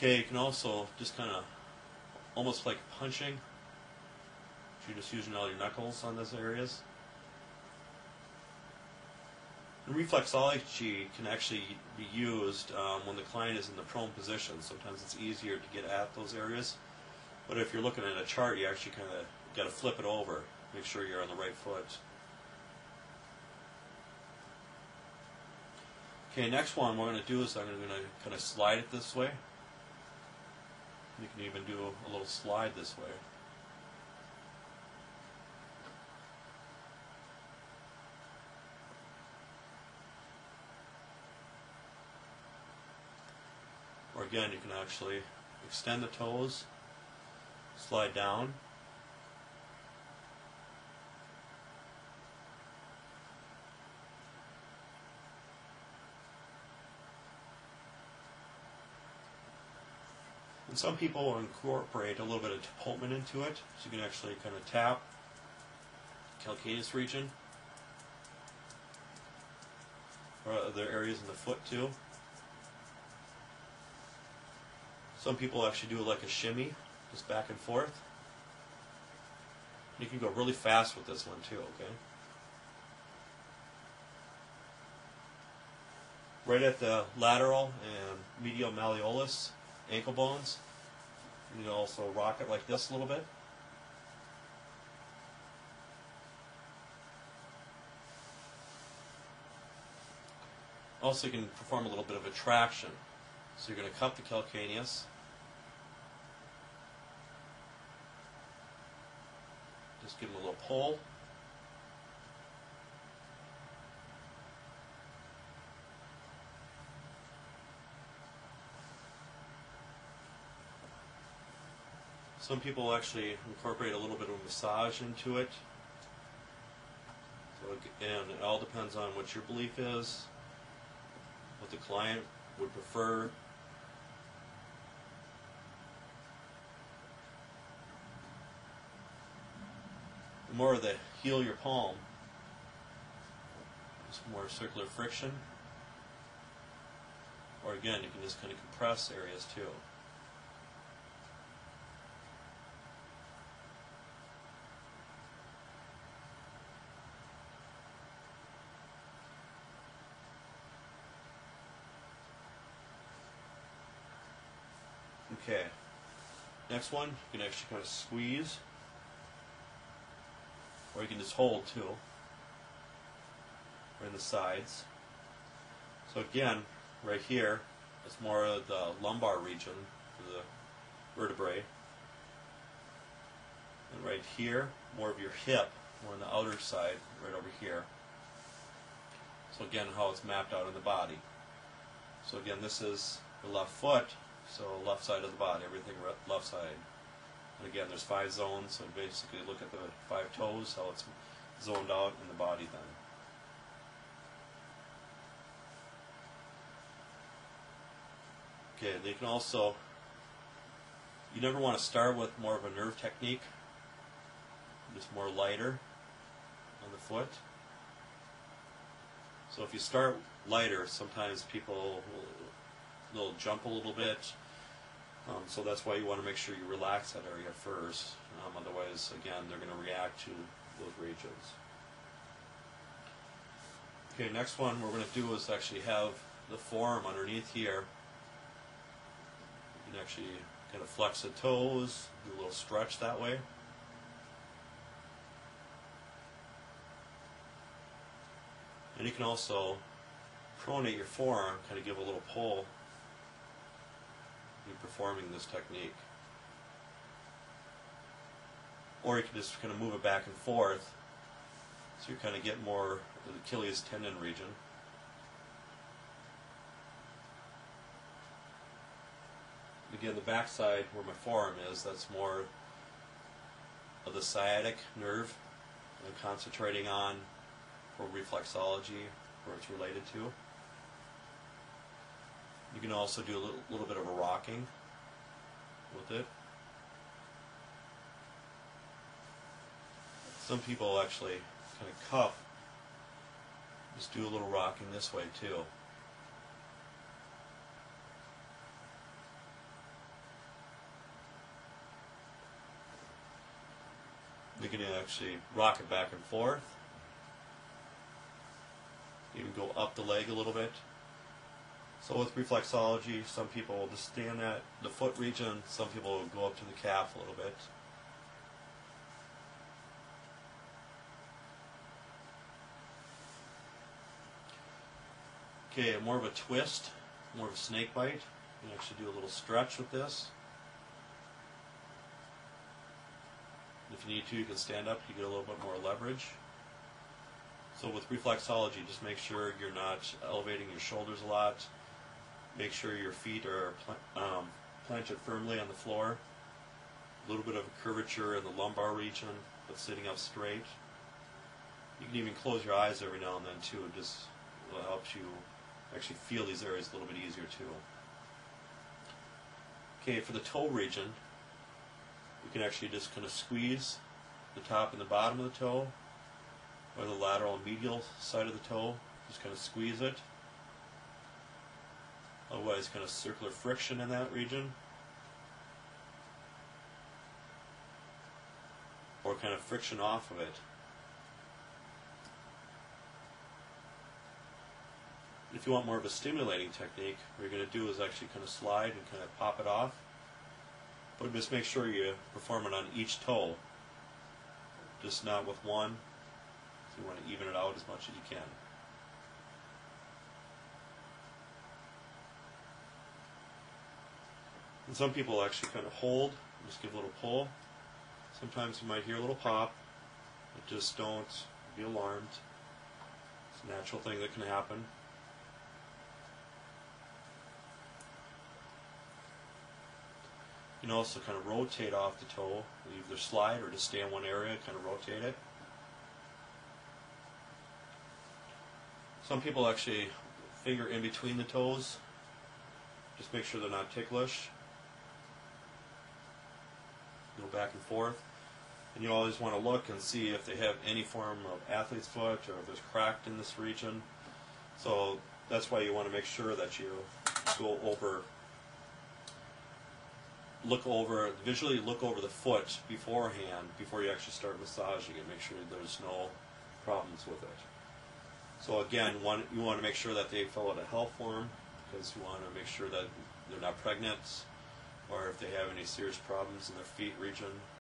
Okay, you can also just kind of, almost like punching, you're just using all your knuckles on those areas. And reflexology can actually be used when the client is in the prone position. Sometimes it's easier to get at those areas. But if you're looking at a chart, you actually kind of got to flip it over. Make sure you're on the right foot. Okay, next one we're going to do is I'm going to kind of slide it this way. You can even do a little slide this way. Or again, you can actually extend the toes, slide down. And some people incorporate a little bit of Topoltman into it, so you can actually kind of tap the calcaneus region, or other areas in the foot too. Some people actually do like a shimmy, just back and forth. You can go really fast with this one too, okay? Right at the lateral and medial malleolus ankle bones. You can also rock it like this a little bit. Also, you can perform a little bit of a traction. So you're going to cup the calcaneus. Just give him a little pull. Some people actually incorporate a little bit of massage into it. So, and it all depends on what your belief is, what the client would prefer. The more the heel your palm, just more circular friction. Or again, you can just kind of compress areas too. Okay, next one, you can actually kind of squeeze, or you can just hold too, or in the sides. So again, right here, it's more of the lumbar region for the vertebrae. And right here, more of your hip, more on the outer side, right over here. So again, how it's mapped out in the body. So again, this is the left foot. So left side of the body, everything left side. And again, there's 5 zones, so basically look at the 5 toes, how it's zoned out in the body then. Okay, they can also, you never want to start with more of a nerve technique, just more lighter on the foot. So if you start lighter, sometimes people they'll jump a little bit. So that's why you want to make sure you relax that area first. Otherwise, again, they're going to react to those regions. Okay, next one we're going to do is actually have the forearm underneath here. You can actually kind of flex the toes, do a little stretch that way. And you can also pronate your forearm, kind of give a little pull. Performing this technique. Or you can just kind of move it back and forth, so you kind of get more of the Achilles tendon region. Again, the back side where my forearm is, that's more of the sciatic nerve I'm concentrating on for reflexology, where it's related to. You can also do a little bit of a rocking with it. Some people actually kind of cup, just do a little rocking this way too. you can actually rock it back and forth. You can go up the leg a little bit. So with reflexology, some people will just stand at the foot region, some people will go up to the calf a little bit. Okay, more of a twist, more of a snake bite. You can actually do a little stretch with this. If you need to, you can stand up, you get a little bit more leverage. So with reflexology, just make sure you're not elevating your shoulders a lot. Make sure your feet are planted firmly on the floor. A little bit of a curvature in the lumbar region, but sitting up straight. You can even close your eyes every now and then too. It just helps you actually feel these areas a little bit easier too. Okay, for the toe region, you can actually just kind of squeeze the top and the bottom of the toe, or the lateral and medial side of the toe. Just kind of squeeze it. Otherwise, kind of circular friction in that region. Or kind of friction off of it. If you want more of a stimulating technique, what you're going to do is actually kind of slide and kind of pop it off. But just make sure you perform it on each toe, just not with one. So you want to even it out as much as you can. And some people actually kind of hold, just give a little pull. Sometimes you might hear a little pop, but just don't be alarmed. It's a natural thing that can happen. You can also kind of rotate off the toe, either slide or just stay in one area, kind of rotate it. Some people actually finger in between the toes. Just make sure they're not ticklish. Go back and forth. And you always want to look and see if they have any form of athlete's foot or if there's cracked in this region. So that's why you want to make sure that you go over, visually look over the foot beforehand, before you actually start massaging it. Make sure there's no problems with it. So again, you want to make sure that they fill out a health form, because you want to make sure that they're not pregnant, or if they have any serious problems in their feet region.